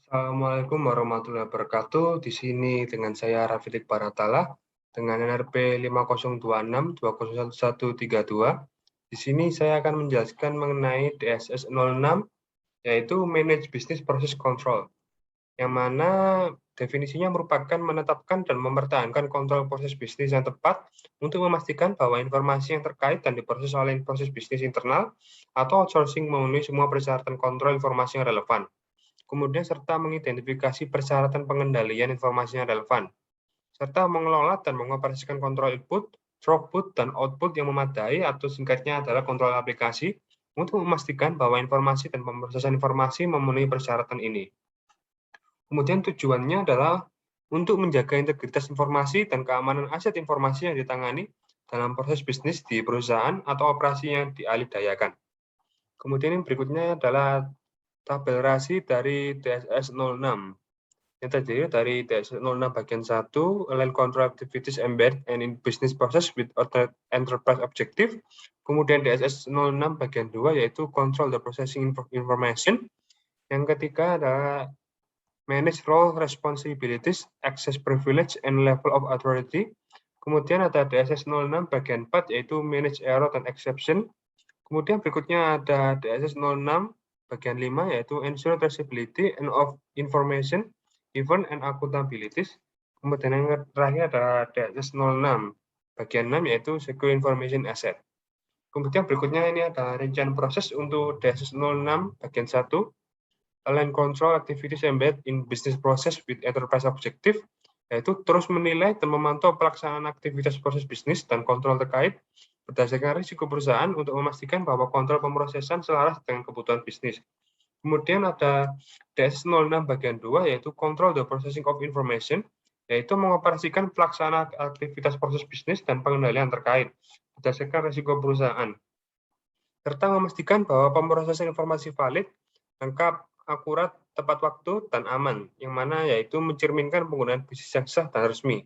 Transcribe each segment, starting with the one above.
Assalamualaikum warahmatullahi wabarakatuh. Di sini dengan saya Rafidik Baratala dengan NRP 5026201132. Di sini saya akan menjelaskan mengenai DSS 06 yaitu Manage Business Process Control, yang mana definisinya merupakan menetapkan dan mempertahankan kontrol proses bisnis yang tepat untuk memastikan bahwa informasi yang terkait dan diproses oleh proses bisnis internal atau outsourcing memenuhi semua persyaratan kontrol informasi yang relevan. Kemudian serta mengidentifikasi persyaratan pengendalian informasi yang relevan, serta mengelola dan mengoperasikan kontrol input, throughput, dan output yang memadai atau singkatnya adalah kontrol aplikasi untuk memastikan bahwa informasi dan pemrosesan informasi memenuhi persyaratan ini. Kemudian tujuannya adalah untuk menjaga integritas informasi dan keamanan aset informasi yang ditangani dalam proses bisnis di perusahaan atau operasi yang dialihdayakan. Kemudian yang berikutnya adalah tabel rasi dari DSS 06 yang terdiri dari DSS 06 bagian 1, Align Control Activities Embedded and in Business Process with Enterprise Objective. Kemudian DSS 06 bagian 2 yaitu Control the Processing Information. Yang ketiga adalah Manage Role Responsibilities, Access Privilege, and Level of Authority. Kemudian ada DSS 06 bagian 4 yaitu Manage Error and Exception. Kemudian berikutnya ada DSS 06 bagian 5 yaitu Ensure Traceability and of Information, Event and Accountabilities. Kemudian yang terakhir ada DSS 06 bagian 6 yaitu Secure Information Asset. Kemudian berikutnya ini ada rincian proses untuk DSS 06 bagian 1, Align Control Activities Embedded in Business Process with Enterprise Objective, yaitu terus menilai dan memantau pelaksanaan aktivitas proses bisnis dan kontrol terkait berdasarkan risiko perusahaan untuk memastikan bahwa kontrol pemrosesan selaras dengan kebutuhan bisnis. Kemudian ada DSS 06 bagian 2 yaitu Control the Processing of Information, yaitu mengoperasikan pelaksanaan aktivitas proses bisnis dan pengendalian terkait berdasarkan risiko perusahaan, serta memastikan bahwa pemrosesan informasi valid, lengkap, akurat, tepat waktu, dan aman, yang mana yaitu mencerminkan penggunaan bisnis yang sah dan resmi.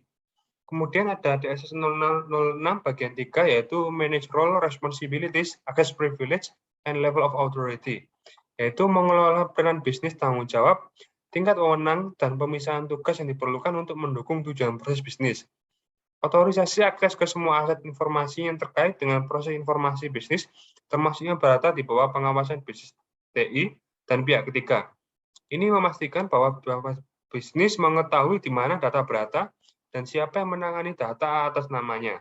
Kemudian ada DSS 06 bagian 3 yaitu Manage Role Responsibilities, Access Privilege, and Level of Authority, yaitu mengelola peran bisnis tanggung jawab, tingkat wewenang, dan pemisahan tugas yang diperlukan untuk mendukung tujuan proses bisnis. Otorisasi akses ke semua aset informasi yang terkait dengan proses informasi bisnis, termasuknya berada di bawah pengawasan bisnis TI dan pihak ketiga. Ini memastikan bahwa bisnis mengetahui di mana data berada dan siapa yang menangani data atas namanya.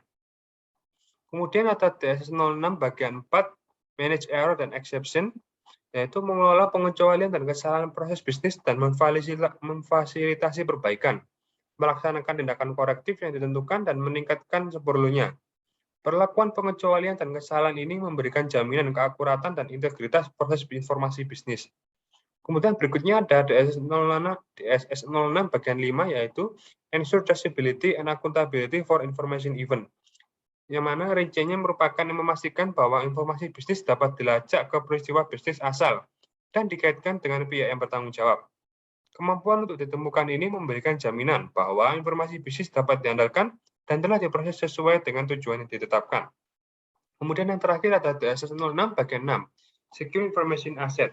Kemudian ada DSS 06 bagian 4, Manage Error dan Exception, yaitu mengelola pengecualian dan kesalahan proses bisnis dan memfasilitasi perbaikan, melaksanakan tindakan korektif yang ditentukan dan meningkatkan seperlunya. Perlakuan pengecualian dan kesalahan ini memberikan jaminan keakuratan dan integritas proses informasi bisnis. Kemudian berikutnya ada DSS 06 bagian 5 yaitu Ensure Traceability and Accountability for Information Event, yang mana rinciannya merupakan yang memastikan bahwa informasi bisnis dapat dilacak ke peristiwa bisnis asal dan dikaitkan dengan pihak yang bertanggung jawab. Kemampuan untuk ditemukan ini memberikan jaminan bahwa informasi bisnis dapat diandalkan dan telah diproses sesuai dengan tujuan yang ditetapkan. Kemudian yang terakhir ada DSS 06 bagian 6, Secure Information Asset,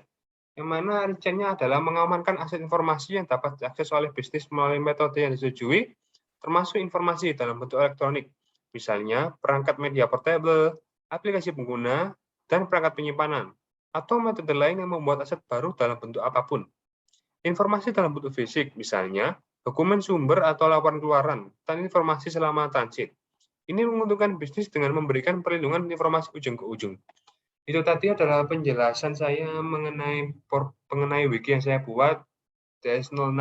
yang mana rinciannya adalah mengamankan aset informasi yang dapat diakses oleh bisnis melalui metode yang disetujui, termasuk informasi dalam bentuk elektronik, misalnya perangkat media portable, aplikasi pengguna, dan perangkat penyimpanan, atau metode lain yang membuat aset baru dalam bentuk apapun. Informasi dalam bentuk fisik, misalnya dokumen sumber atau laporan keluaran, dan informasi selama transit. Ini menguntungkan bisnis dengan memberikan perlindungan informasi ujung ke ujung. Itu tadi adalah penjelasan saya mengenai wiki yang saya buat DS 06.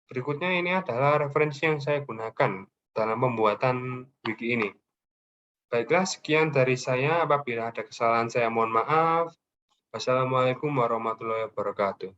Berikutnya ini adalah referensi yang saya gunakan dalam pembuatan wiki ini. Baiklah, sekian dari saya. Apabila ada kesalahan saya mohon maaf. Wassalamualaikum warahmatullahi wabarakatuh.